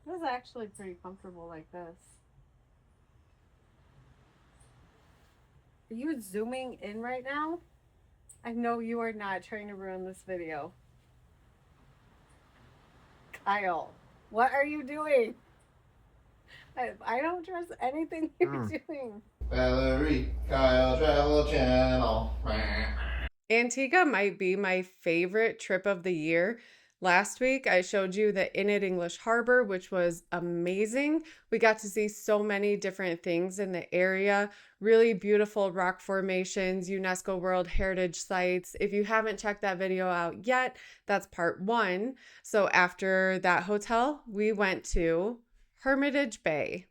This is actually pretty comfortable like this. Are you zooming in right now? I know you are not trying to ruin this video. Kyle, what are you doing? I don't trust anything you're doing. Valerie, Kyle Travel Channel. Antigua might be my favorite trip of the year. Last week, I showed you the Inn at English Harbor, which was amazing. We got to see so many different things in the area, really beautiful rock formations, UNESCO World Heritage sites. If you haven't checked that video out yet, that's part one. So after that hotel, we went to Hermitage Bay.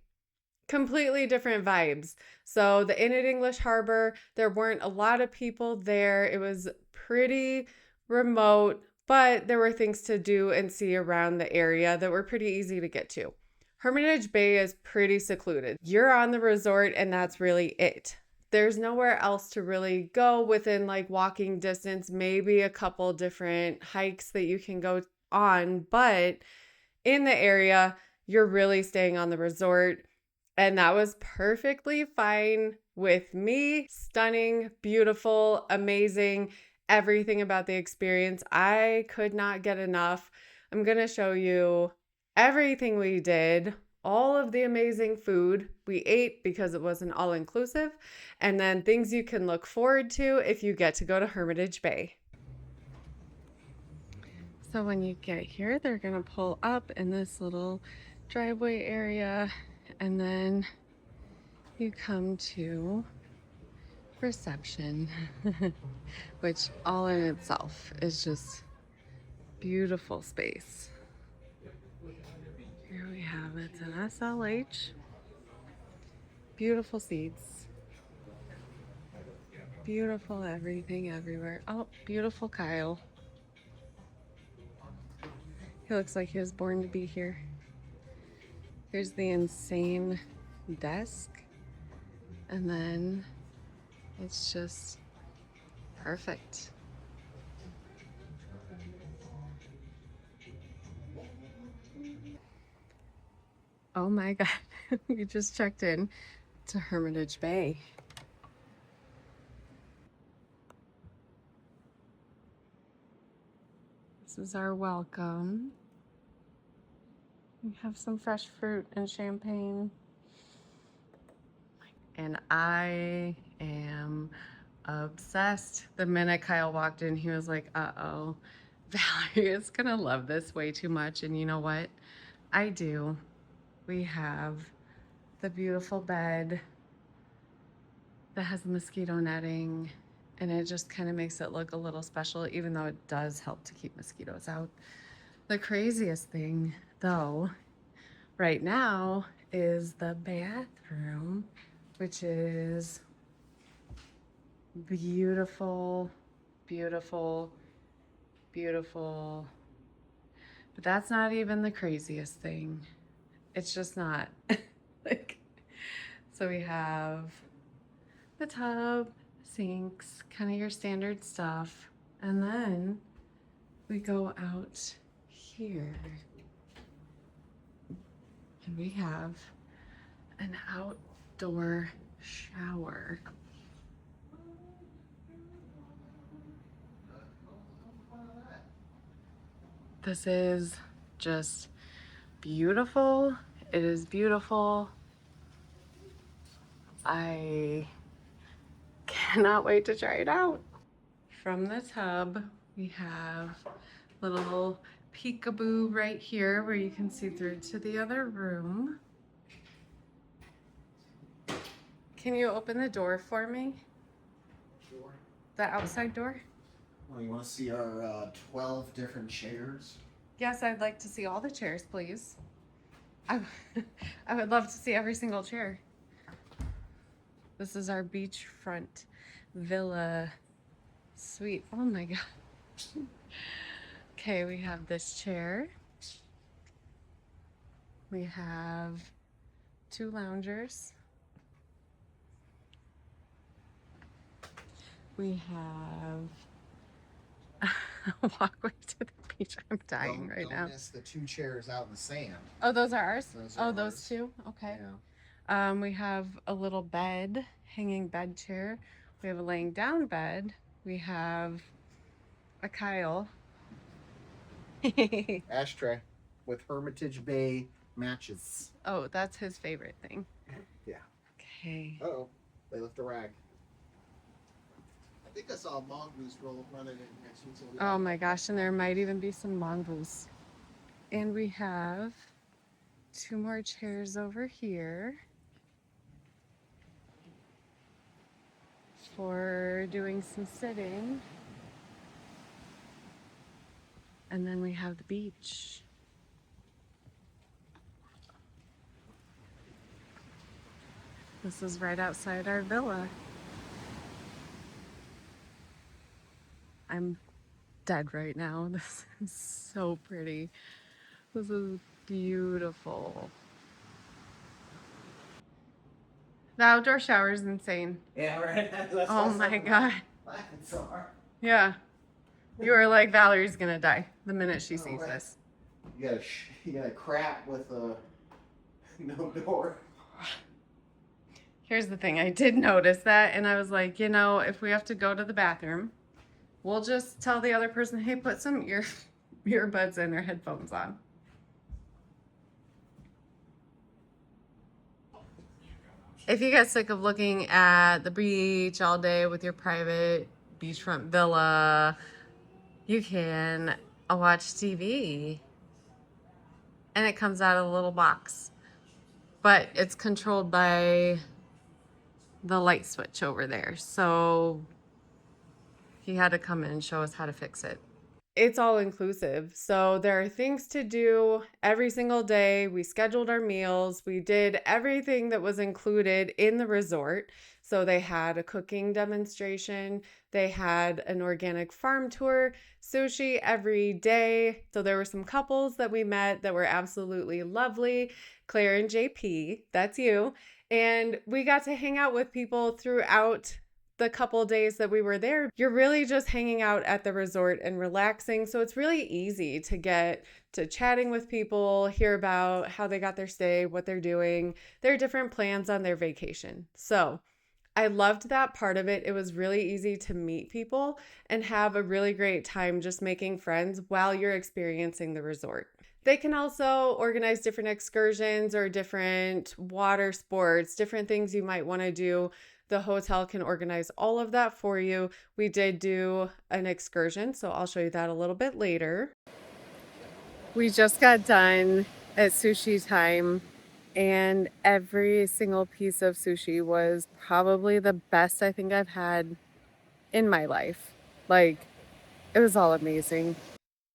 Completely different vibes. So the Inn at English Harbor, there weren't a lot of people there. It was pretty remote, but there were things to do and see around the area that were pretty easy to get to. Hermitage Bay is pretty secluded. You're on the resort and that's really it. There's nowhere else to really go within like walking distance, maybe a couple different hikes that you can go on, but in the area, you're really staying on the resort. And that was perfectly fine with me. Stunning, beautiful, amazing, everything about the experience. I could not get enough. I'm going to show you everything we did, all of the amazing food we ate because it wasn't all inclusive, and then things you can look forward to if you get to go to Hermitage Bay. So when you get here, they're going to pull up in this little driveway area, and then you come to reception, which all in itself is just beautiful space. Here we have it's an SLH, beautiful seats, beautiful everything everywhere. Oh, beautiful Kyle. He looks like he was born to be here. Here's the insane desk, and then it's just perfect. Oh my God, we just checked in to Hermitage Bay. This is our welcome. We have some fresh fruit and champagne. And I am obsessed. The minute Kyle walked in, he was like, uh-oh, Valerie is gonna love this way too much. And you know what? I do. We have the beautiful bed that has the mosquito netting, and it just kind of makes it look a little special, even though it does help to keep mosquitoes out. The craziest thing, though, right now is the bathroom, which is beautiful, beautiful, beautiful. But that's not even the craziest thing. It's just not. Like, so we have the tub, sinks, kind of your standard stuff. And then we go out here and we have an outdoor shower. This is just beautiful. It is beautiful. I cannot wait to try it out. From the tub, we have a little peekaboo right here where you can see through to the other room. Can you open the door for me? Sure. The outside door? Well, you want to see our 12 different chairs? Yes, I'd like to see all the chairs, please. I would love to see every single chair. This is our beachfront villa suite. Oh my God. Okay, we have this chair. We have 2 loungers. We have a walkway to the I'm dying right now. Don't miss the 2 chairs out in the sand. Oh, those are ours? Those are those ours. two? Okay. Yeah. We have a little bed, hanging bed chair. We have a laying down bed. We have a Kyle. Ashtray with Hermitage Bay matches. Oh, that's his favorite thing. Yeah. Okay. Uh-oh. They left a rag. I think I saw a mongoose running in next to me. Oh my gosh, and there might even be some mongoose. And we have 2 more chairs over here for doing some sitting. And then we have the beach. This is right outside our villa. I'm dead right now. This is so pretty. This is beautiful. The outdoor shower is insane. Yeah, right. Oh my god. Laughing so hard. Yeah. You were like, Valerie's gonna die the minute she sees this. You got a crap with a no door. Here's the thing, I did notice that, and I was like, you know, if we have to go to the bathroom, we'll just tell the other person, hey, put some earbuds in or headphones on. If you get sick of looking at the beach all day with your private beachfront villa, you can watch TV. And it comes out of a little box. But it's controlled by the light switch over there. So he had to come in and show us how to fix it. It's all inclusive. So there are things to do every single day. We scheduled our meals. We did everything that was included in the resort. So they had a cooking demonstration. They had an organic farm tour, sushi every day. So there were some couples that we met that were absolutely lovely. Claire and JP, that's you. And we got to hang out with people throughout the couple days that we were there. You're really just hanging out at the resort and relaxing. So it's really easy to get to chatting with people, hear about how they got their stay, what they're doing, their different plans on their vacation. So I loved that part of it. It was really easy to meet people and have a really great time just making friends while you're experiencing the resort. They can also organize different excursions or different water sports, different things you might want to do. The hotel can organize all of that for you. We did do an excursion, so I'll show you that a little bit later. We just got done at sushi time, and every single piece of sushi was probably the best I think I've had in my life. Like, it was all amazing.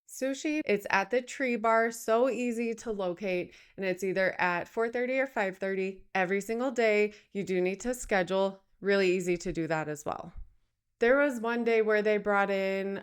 Sushi, it's at the Tree Bar, so easy to locate, and it's either at 4:30 or 5:30 every single day. You do need to schedule. Really easy to do that as well. There was one day where they brought in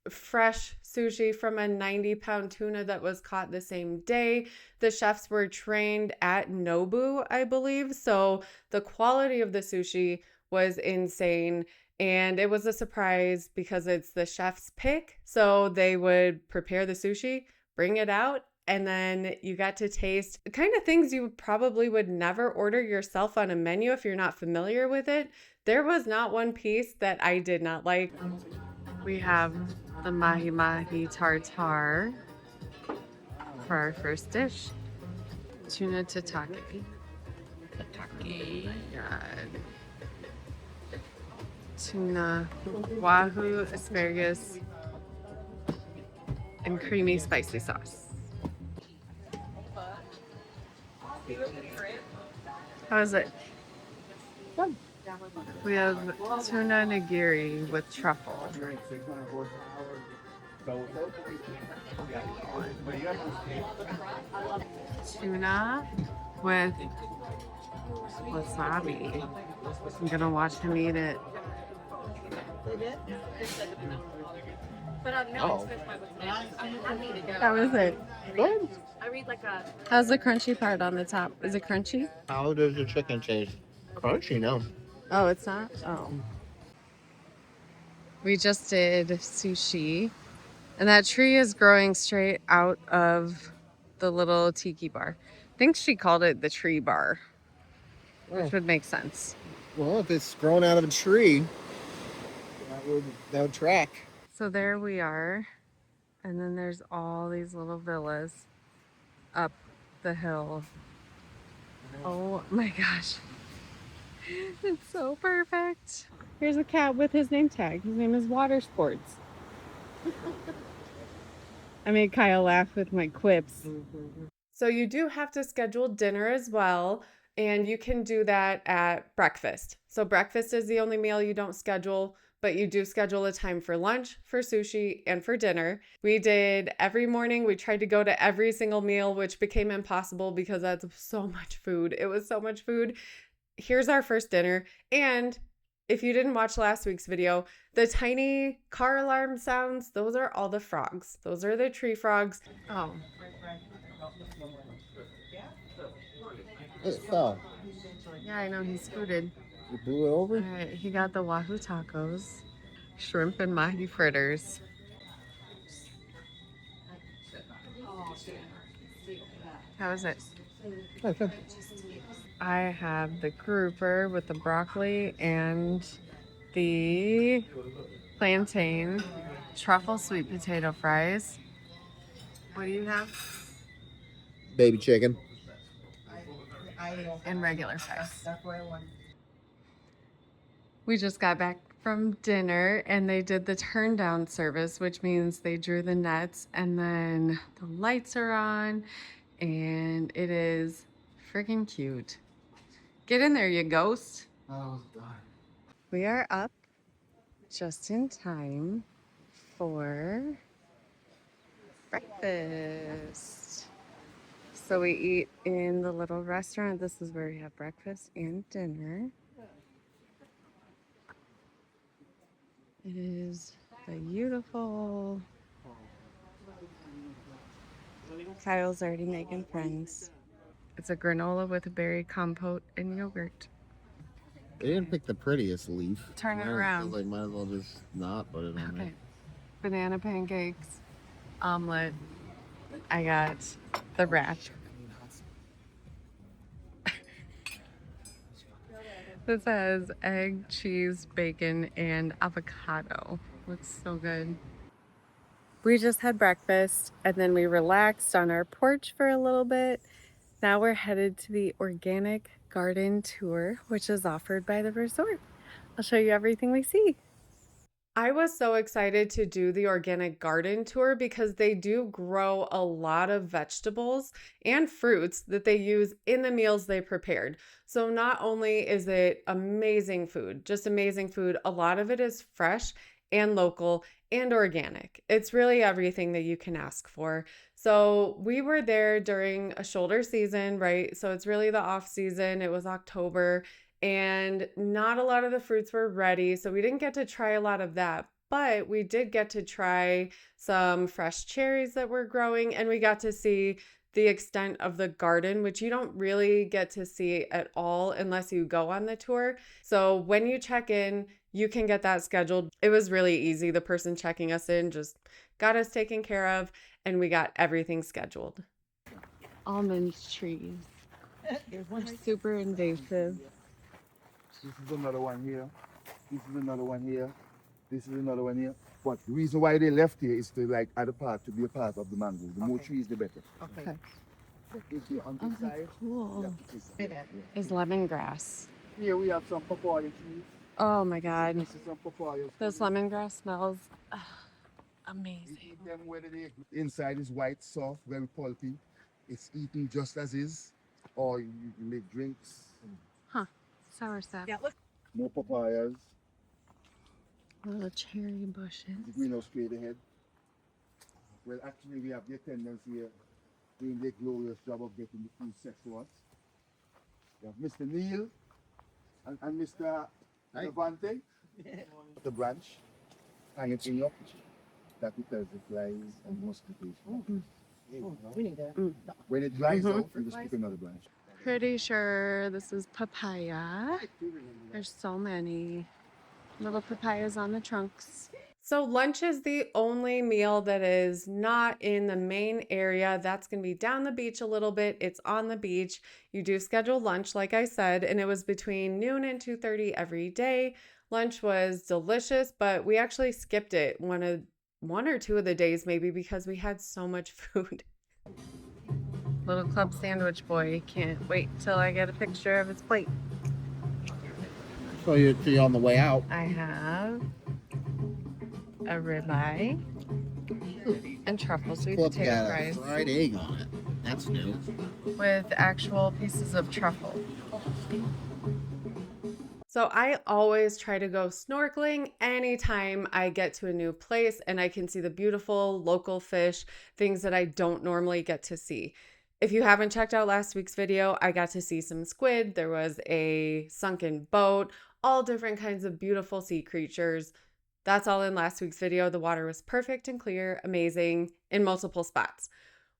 fresh sushi from a 90-pound tuna that was caught the same day. The chefs were trained at Nobu, I believe, so the quality of the sushi was insane. And it was a surprise because it's the chef's pick. So they would prepare the sushi, bring it out, and then you got to taste kind of things you probably would never order yourself on a menu if you're not familiar with it. There was not one piece that I did not like. We have the mahi mahi tartare for our first dish. Tuna tataki. Tataki. God. Tuna, wahoo, asparagus, and creamy spicy sauce. How is it? Good. We have tuna nigiri with truffle. Tuna with wasabi. I'm gonna watch him eat it. Oh. How is it? Good. How's the crunchy part on the top? Is it crunchy? How does the chicken taste? Crunchy, no. Oh, it's not? Oh. We just did sushi And that tree is growing straight out of the little tiki bar. I think she called it the tree bar, which would make sense. Well, if it's grown out of a tree, that would track. So there we are. And then there's all these little villas up the hill. Oh my gosh. It's so perfect. Here's a cat with his name tag. His name is Water Sports. I made Kyle laugh with my quips. So you do have to schedule dinner as well, and you can do that at breakfast. So breakfast is the only meal you don't schedule, but you do schedule a time for lunch, for sushi, and for dinner. We did every morning. We tried to go to every single meal, which became impossible because that's so much food. It was so much food. Here's our first dinner. And if you didn't watch last week's video, the tiny car alarm sounds, those are all the frogs. Those are the tree frogs. Oh. It fell. Yeah, I know, he scooted. You blew it over? All right, he got the wahoo tacos, shrimp and mahi fritters. How is it? Okay. I have the grouper with the broccoli and the plantain, truffle sweet potato fries. What do you have? Baby chicken. And regular fries. We just got back from dinner and they did the turn down service, which means they drew the nets and then the lights are on and it is freaking cute. Get in there, you ghost. We are up just in time for breakfast. So we eat in the little restaurant. This is where we have breakfast and dinner. It is beautiful. Kyle's already making friends. It's a granola with a berry compote and yogurt. They didn't pick the prettiest leaf. Turn it I around. was like, might as well just not put it on there. Okay. Banana pancakes, omelet. I got the wrap. This has egg, cheese, bacon, and avocado. Looks so good. We just had breakfast and then we relaxed on our porch for a little bit. Now we're headed to the organic garden tour, which is offered by the resort. I'll show you everything we see. I was so excited to do the organic garden tour because they do grow a lot of vegetables and fruits that they use in the meals they prepared. So not only is it amazing food, just amazing food, a lot of it is fresh and local and organic. It's really everything that you can ask for. So we were there during a shoulder season, right? So it's really the off season. It was October and not a lot of the fruits were ready, so we didn't get to try a lot of that. But we did get to try some fresh cherries that were growing, and we got to see the extent of the garden, which you don't really get to see at all unless you go on the tour. So when you check in, you can get that scheduled. It was really easy. The person checking us in just got us taken care of, and we got everything scheduled. Almond trees. They're super invasive. This is another one here. This is another one here. This is another one here. But the reason why they left here is to like add a part to be a part of the mango. The more trees, the better. Okay. If you're on this side, Cool. yeah, Is lemongrass. here we have some papaya trees. Oh my God. This is some papaya. This lemongrass smells You amazing. eat them whether they inside is white, soft, very pulpy. It's eaten just as is, or you can make drinks. Huh. Sour sap. Yeah, look. More papayas. Little cherry bushes. The greenhouse straight ahead. Well, actually, we have the attendants here doing their glorious job of getting the food set for us. We have Mr. Neil and Mr. Devante. The branch, hang it in up. That repels the flies and mosquitoes. We need that. When it dries out, you just pick another branch. Pretty sure this is papaya. There's so many little papayas on the trunks. So lunch is the only meal that is not in the main area. That's going to be down the beach a little bit. It's on the beach. You do schedule lunch, like I said, and it was between noon and 2:30 every day. Lunch was delicious, but we actually skipped it one or two of the days maybe because we had so much food. Little club sandwich boy can't wait till I get a picture of his plate. So you're on the way out. I have a ribeye and truffle sweet Club potato got a fries fried egg on it. That's new. with actual pieces of truffle. So I always try to go snorkeling anytime I get to a new place and I can see the beautiful local fish, things that I don't normally get to see. If you haven't checked out last week's video, I got to see some squid. There was a sunken boat, all different kinds of beautiful sea creatures. That's all in last week's video. The water was perfect and clear, amazing in multiple spots.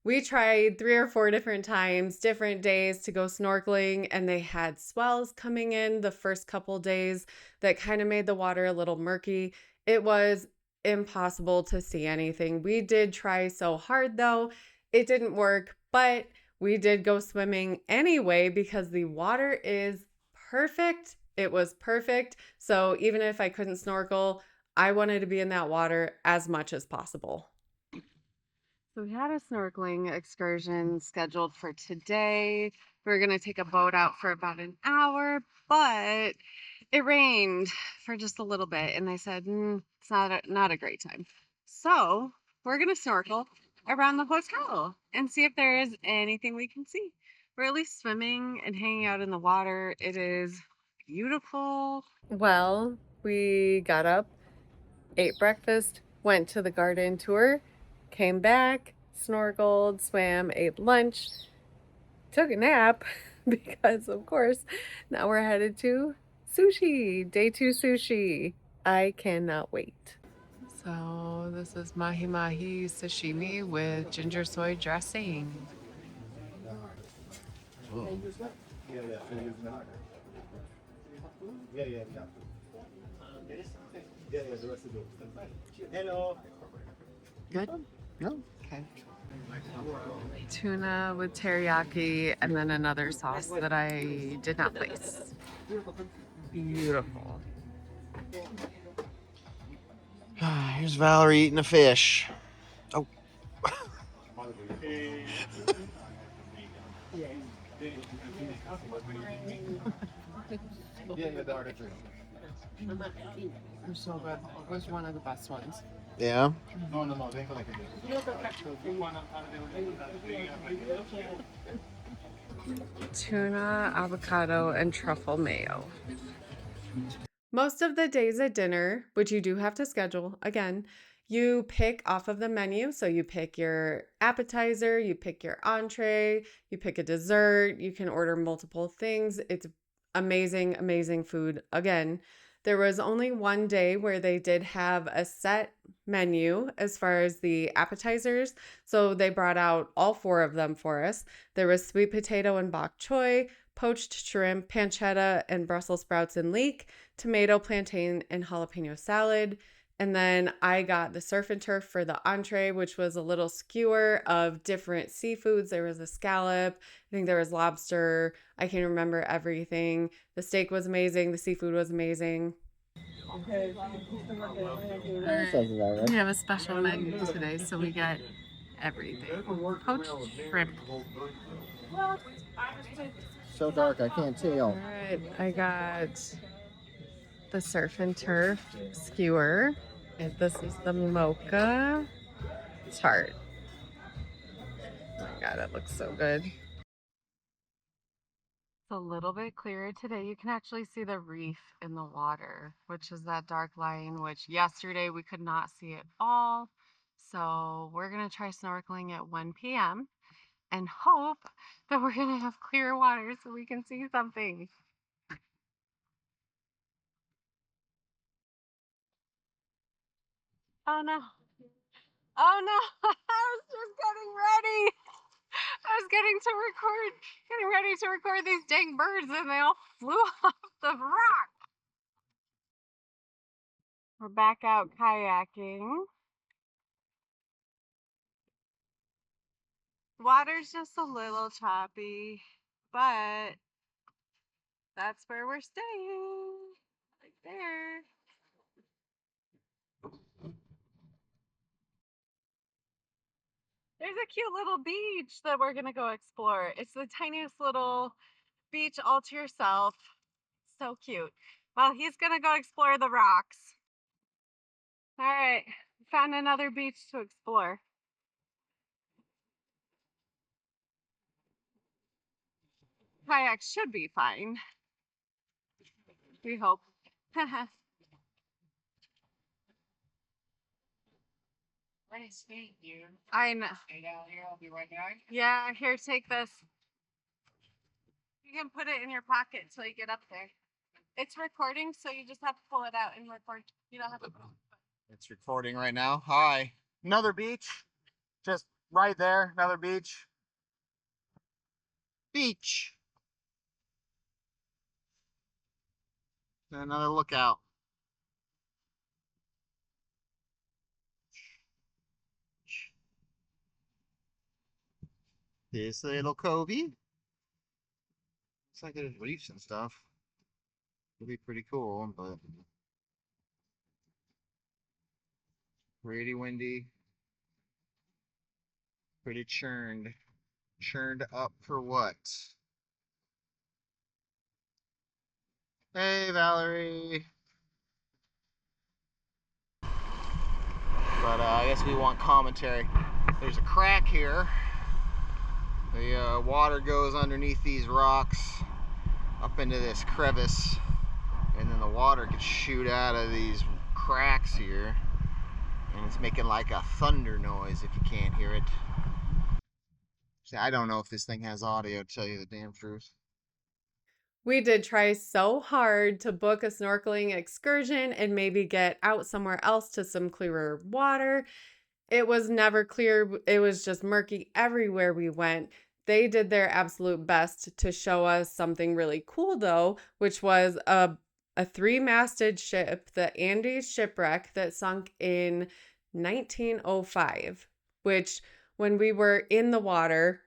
We tried 3 or 4 different times, different days to go snorkeling, and they had swells coming in the first couple days that kind of made the water a little murky. It was impossible to see anything. We did try so hard though. It didn't work, but we did go swimming anyway because the water is perfect. It was perfect. So even if I couldn't snorkel, I wanted to be in that water as much as possible. So we had a snorkeling excursion scheduled for today. We were going to take a boat out for about an hour, but it rained for just a little bit. And they said, it's not a great time. So we're going to snorkel around the hotel and see if there is anything we can see. We're at least swimming and hanging out in the water. It is beautiful. Well, we got up, ate breakfast, went to the garden tour, came back, snorkeled, swam, ate lunch, took a nap because, of course, now we're headed to sushi, day 2 sushi. I cannot wait. So this is mahi mahi sashimi with ginger soy dressing. Good? No. Okay. Tuna with teriyaki and then another sauce that I did not place. Beautiful. Here's Valerie eating a fish. Oh. They're so good. It was one of the best ones. Yeah. Tuna, avocado, and truffle mayo. Most of the days at dinner, which you do have to schedule, again, you pick off of the menu. So you pick your appetizer, you pick your entree, you pick a dessert, you can order multiple things. It's amazing, amazing food. Again, there was only one day where they did have a set menu as far as the appetizers. So they brought out all 4 of them for us. There was sweet potato and bok choy, poached shrimp, pancetta, and Brussels sprouts and leek, tomato, plantain, and jalapeno salad. And then I got the surf and turf for the entree, which was a little skewer of different seafoods. There was a scallop. I think there was lobster. I can't remember everything. The steak was amazing. The seafood was amazing. Sounds about right. We have a special menu today, so we got everything. Poached shrimp. So dark, I can't tell. All right, I got the surf and turf skewer. And this is the mocha tart. Oh my god, it looks so good. It's a little bit clearer today. You can actually see the reef in the water, which is that dark line, which yesterday we could not see at all. So we're gonna try snorkeling at 1 p.m. and hope that we're gonna have clear water so we can see something. Oh no. Oh no. I was just getting ready. I was getting ready to record these dang birds and they all flew off the rock. We're back out kayaking. Water's just a little choppy, but that's where we're staying. Right there. There's a cute little beach that we're gonna go explore. It's the tiniest little beach all to yourself. So cute. Well, he's gonna go explore the rocks. All right, found another beach to explore. Kayak should be fine. We hope. Nice meeting you. I know. Stay down here. I'll be right back. Yeah, here, take this. You can put it in your pocket till you get up there. It's recording, so you just have to pull it out and record. You don't have to. It's recording right now. Hi. Another beach. Just right there. Another beach. Beach. And another lookout. This little covey. Looks like there's reefs and stuff. It'll be pretty cool, but pretty windy. Pretty churned. Churned up for what? Hey, Valerie. But I guess we want commentary. There's a crack here. The water goes underneath these rocks up into this crevice, and then the water could shoot out of these cracks here, and it's making like a thunder noise if you can't hear it. See, I don't know if this thing has audio, to tell you the damn truth. We did try so hard to book a snorkeling excursion and maybe get out somewhere else to some clearer water. It was never clear. It was just murky everywhere we went. They did their absolute best to show us something really cool, though, which was a three-masted ship, the Andes shipwreck that sunk in 1905, which when we were in the water,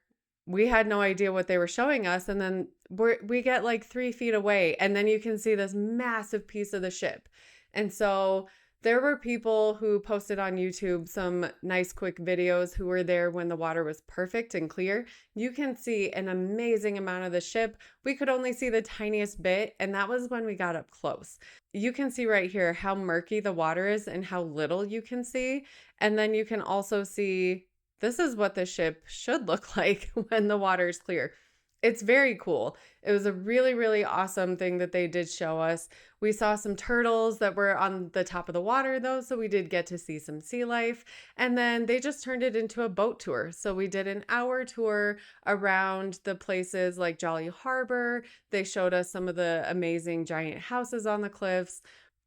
we had no idea what they were showing us. And then we get like 3 feet away, and then you can see this massive piece of the ship. And so there were people who posted on YouTube some nice quick videos who were there when the water was perfect and clear. You can see an amazing amount of the ship. We could only see the tiniest bit, and that was when we got up close. You can see right here how murky the water is and how little you can see. And then you can also see this is what the ship should look like when the water is clear. It's very cool. It was a really, really awesome thing that they did show us. We saw some turtles that were on the top of the water, though, so we did get to see some sea life. And then they just turned it into a boat tour. So we did an hour tour around the places like Jolly Harbor. They showed us some of the amazing giant houses on the cliffs.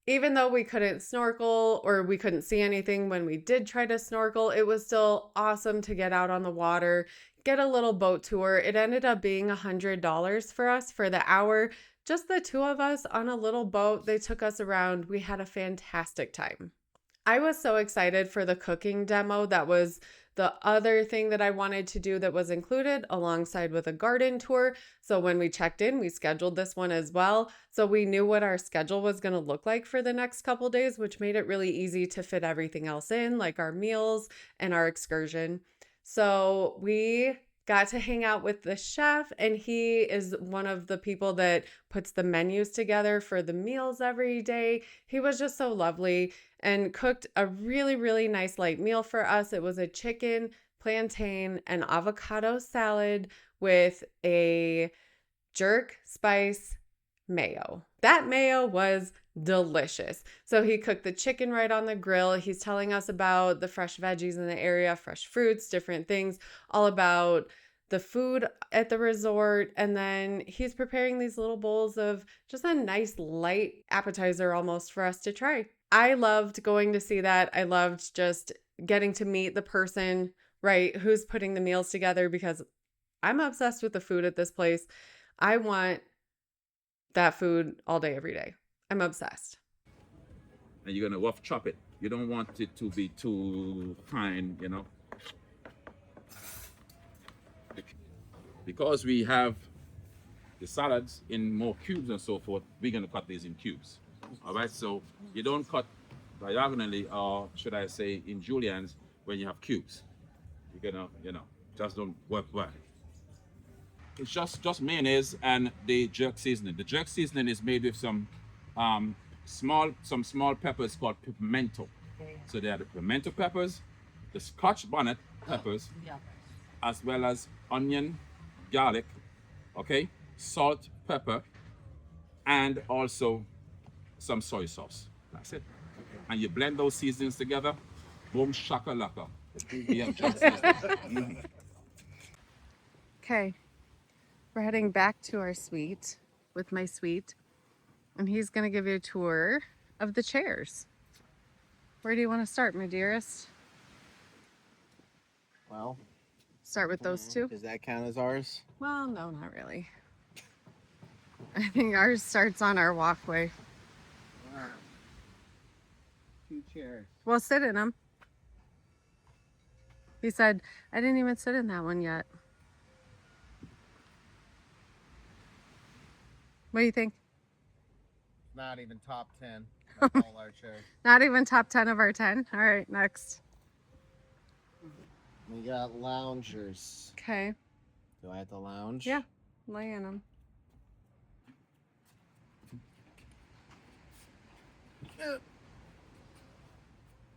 Even though we couldn't snorkel or we couldn't see anything when we did try to snorkel, it was still awesome to get out on the water, get a little boat tour. It ended up being $100 for us for the hour. Just the two of us on a little boat. They took us around. We had a fantastic time. I was so excited for the cooking demo. That was the other thing that I wanted to do that was included alongside with a garden tour. So when we checked in, we scheduled this one as well. So we knew what our schedule was going to look like for the next couple days, which made it really easy to fit everything else in, like our meals and our excursion. So we got to hang out with the chef, and he is one of the people that puts the menus together for the meals every day. He was just so lovely and cooked a really, really nice light meal for us. It was a chicken, plantain, and avocado salad with a jerk spice mayo. That mayo was delicious. So he cooked the chicken right on the grill. He's telling us about the fresh veggies in the area, fresh fruits, different things, all about the food at the resort. And then he's preparing these little bowls of just a nice light appetizer almost for us to try. I loved going to see that. I loved just getting to meet the person, right, who's putting the meals together, because I'm obsessed with the food at this place. I want that food all day, every day. I'm obsessed. and you're gonna rough chop it. You don't want it to be too fine, you know. Because we have the salads in more cubes and so forth, we're gonna cut these in cubes. All right, so you don't cut diagonally, or should I say in juliennes, when you have cubes. You're gonna, just don't work well. It's just mayonnaise and the jerk seasoning. The jerk seasoning is made with some small peppers called pimento. So they are the pimento peppers, the Scotch bonnet peppers, as well as onion, garlic, okay, salt, pepper, and also some soy sauce. That's it. And you blend those seasonings together. Boom shakalaka. We have jerk seasoning. Okay, we're heading back to our suite with my suite, and he's gonna give you a tour of the chairs. Where do you want to start, my dearest? Well, Start with those two? does that count as ours? Well, no, not really. I think ours starts on our walkway. Wow. 2 chairs. We'll sit in them. He said, I didn't even sit in that one yet. What do you think? Not even top 10 of all our chairs. Not even top 10 of our 10? All right, next. We got loungers. Okay. Do I have to lounge? Yeah, lay in them.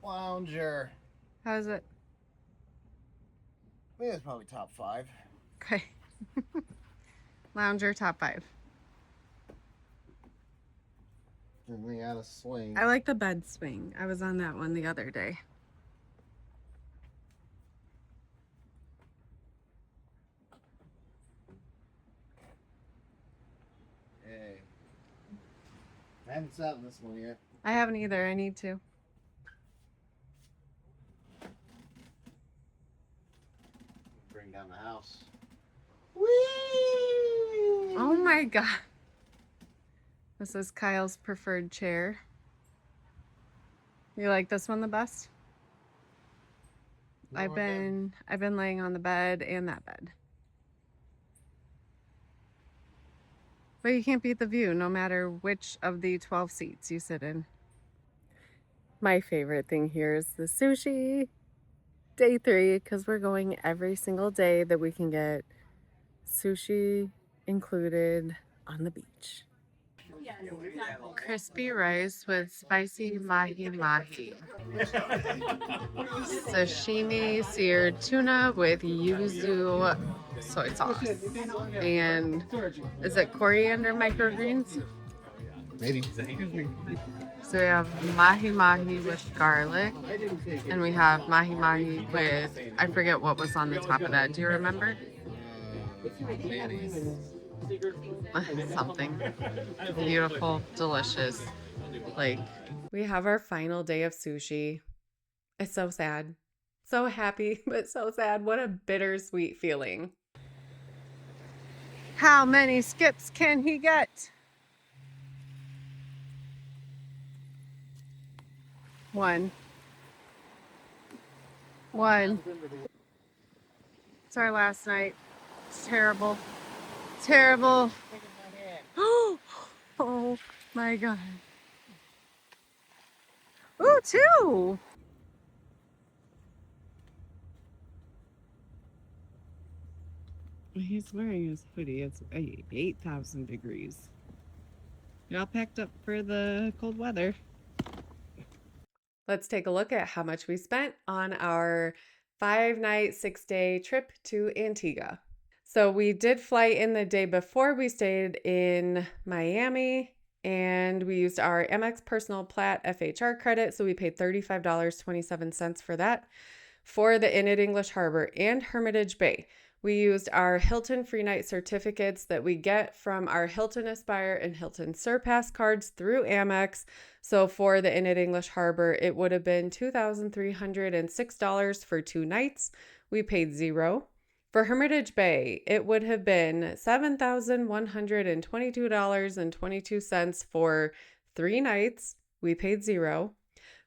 Lounger. How's it? I think it's probably top 5. Okay. Lounger, top 5. And we got a swing. I like the bed swing. I was on that one the other day. Hey. I haven't sat in this one yet. I haven't either. I need to. Bring down the house. Oh my God. This is Kyle's preferred chair. You like this one the best? I've been laying on the bed and that bed. But you can't beat the view no matter which of the 12 seats you sit in. My favorite thing here is the sushi. Day 3, because we're going every single day that we can get sushi included on the beach. Crispy rice with spicy mahi mahi. Sashimi seared tuna with yuzu soy sauce. And is it coriander microgreens? Maybe. So we have mahi mahi with garlic, and we have mahi mahi with, I forget what was on the top of that. Do you remember? Mayonnaise. Something beautiful, delicious. Like, we have our final day of sushi. It's so sad. So happy, but so sad. What a bittersweet feeling. How many skips can he get? 1. It's our last night. It's terrible. Terrible. Oh my God. Ooh, 2. He's wearing his hoodie. It's 8,000 degrees. You're all packed up for the cold weather. Let's take a look at how much we spent on our 5-night, 6-day trip to Antigua. So we did fly in the day before. We stayed in Miami and we used our Amex Personal Plat FHR credit. So we paid $35.27 for that. For the Inn at English Harbor and Hermitage Bay, we used our Hilton free night certificates that we get from our Hilton Aspire and Hilton Surpass cards through Amex. So for the Inn at English Harbor, it would have been $2,306 for 2 nights. We paid $0. For Hermitage Bay, it would have been $7,122.22 for 3 nights. We paid $0.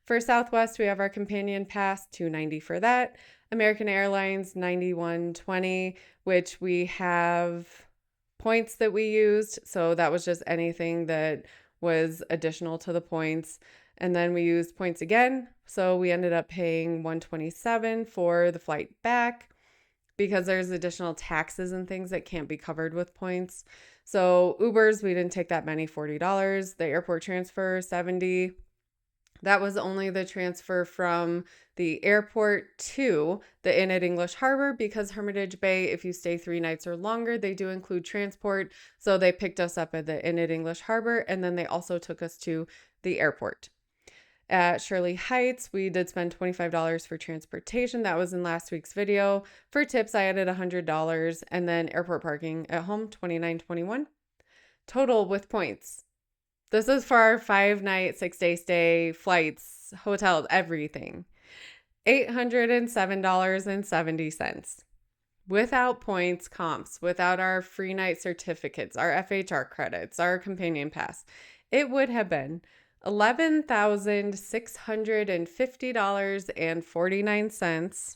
For Southwest, we have our companion pass, $290 for that. American Airlines, $91.20, which we have points that we used. So that was just anything that was additional to the points. And then we used points again. So we ended up paying $127 for the flight back because there's additional taxes and things that can't be covered with points. So Ubers, we didn't take that many, $40. The airport transfer, $70. That was only the transfer from the airport to the Inn at English Harbor, because Hermitage Bay, if you stay 3 nights or longer, they do include transport. So they picked us up at the Inn at English Harbor, and then they also took us to the airport. At Shirley Heights, we did spend $25 for transportation. That was in last week's video. For tips, I added $100, and then airport parking at home, $29.21. Total with points. This is for our 5-night, 6-day stay, flights, hotels, everything. $807.70. Without points comps, without our free night certificates, our FHR credits, our companion pass, it would have been $11,650.49.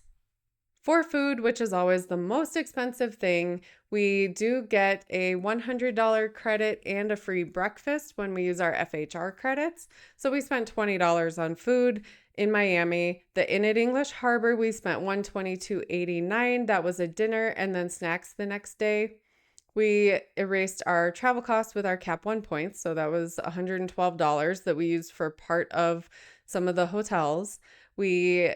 For food, which is always the most expensive thing, we do get a $100 credit and a free breakfast when we use our FHR credits. So we spent $20 on food in Miami. The Inn at English Harbor, we spent $122.89. That was a dinner and then snacks the next day. We erased our travel costs with our Cap 1 points. So that was $112 that we used for part of some of the hotels. We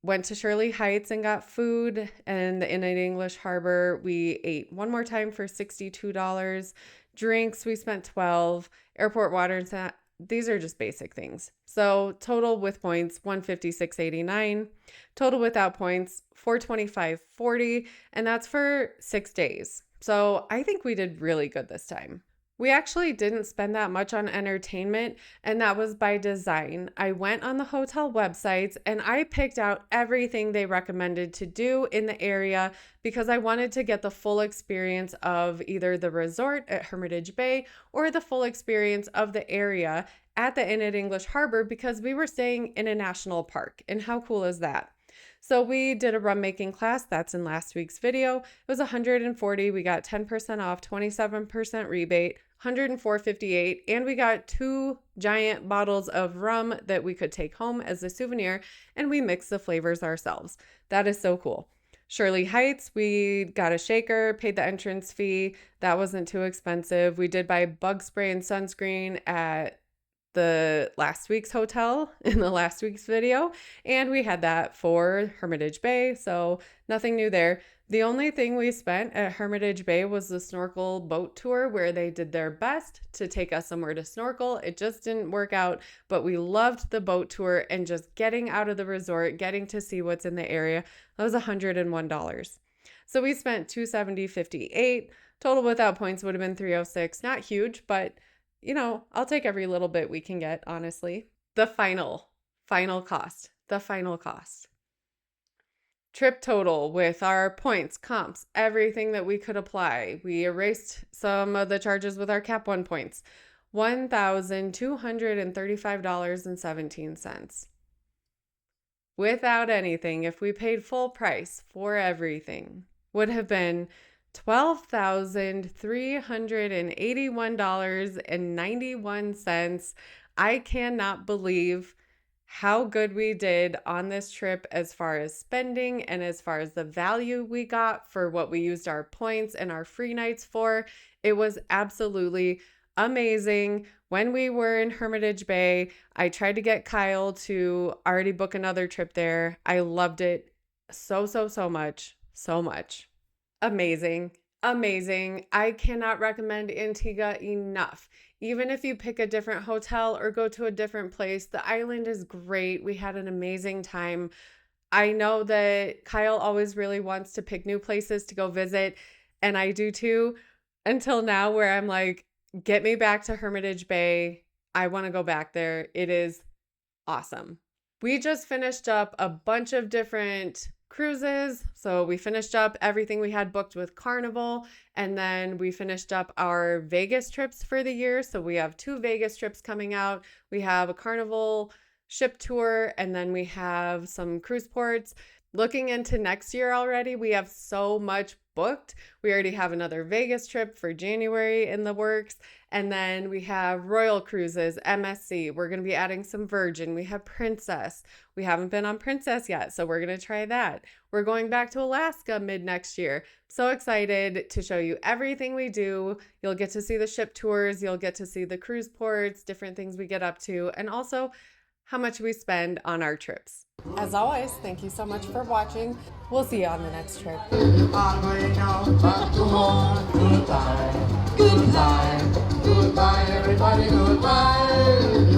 went to Shirley Heights and got food, and the Inn at English Harbor, we ate one more time for $62. Drinks, we spent $12. Airport water and these are just basic things. So total with points, $156.89. Total without points, $425.40, and that's for 6 days. So I think we did really good this time. We actually didn't spend that much on entertainment, and that was by design. I went on the hotel websites and I picked out everything they recommended to do in the area because I wanted to get the full experience of either the resort at Hermitage Bay or the full experience of the area at the Inn at English Harbor, because we were staying in a national park. And how cool is that? So we did a rum making class. That's in last week's video. It was $140. We got 10% off, 27% rebate, $104.58. And we got 2 giant bottles of rum that we could take home as a souvenir, and we mixed the flavors ourselves. That is so cool. Shirley Heights, we got a shaker, paid the entrance fee. That wasn't too expensive. We did buy bug spray and sunscreen at the last week's hotel in the last week's video, and we had that for Hermitage Bay, so nothing new there. The only thing we spent at Hermitage Bay was the snorkel boat tour, where they did their best to take us somewhere to snorkel. It just didn't work out, but we loved the boat tour and just getting out of the resort, getting to see what's in the area. That was $101. So we spent $270.58. Total without points would have been $306. Not huge, but you know, I'll take every little bit we can get, honestly. The final cost. Trip total with our points, comps, everything that we could apply. We erased some of the charges with our Cap 1 points. $1,235.17. Without anything, if we paid full price for everything, would have been $12,381.91. I cannot believe how good we did on this trip as far as spending and as far as the value we got for what we used our points and our free nights for. It was absolutely amazing. When we were in Hermitage Bay, I tried to get Kyle to already book another trip there. I loved it so much. Amazing. I cannot recommend Antigua enough. Even if you pick a different hotel or go to a different place, the island is great. We had an amazing time. I know that Kyle always really wants to pick new places to go visit, and I do too, until now, where I'm like, get me back to Hermitage Bay. I want to go back there. It is awesome. We just finished up a bunch of different cruises. So we finished up everything we had booked with Carnival, and then we finished up our Vegas trips for the year. So we have 2 Vegas trips coming out. We have a Carnival ship tour, and then we have some cruise ports. Looking into next year already, we have so much booked. We already have another Vegas trip for January in the works. And then we have Royal Cruises, MSC. We're going to be adding some Virgin. We have Princess. We haven't been on Princess yet, so we're going to try that. We're going back to Alaska mid next year. So excited to show you everything we do. You'll get to see the ship tours. You'll get to see the cruise ports, different things we get up to, and also how much we spend on our trips. As always, thank you so much for watching. We'll see you on the next trip. On way now, back to home. Goodbye, goodbye, goodbye, everybody, goodbye.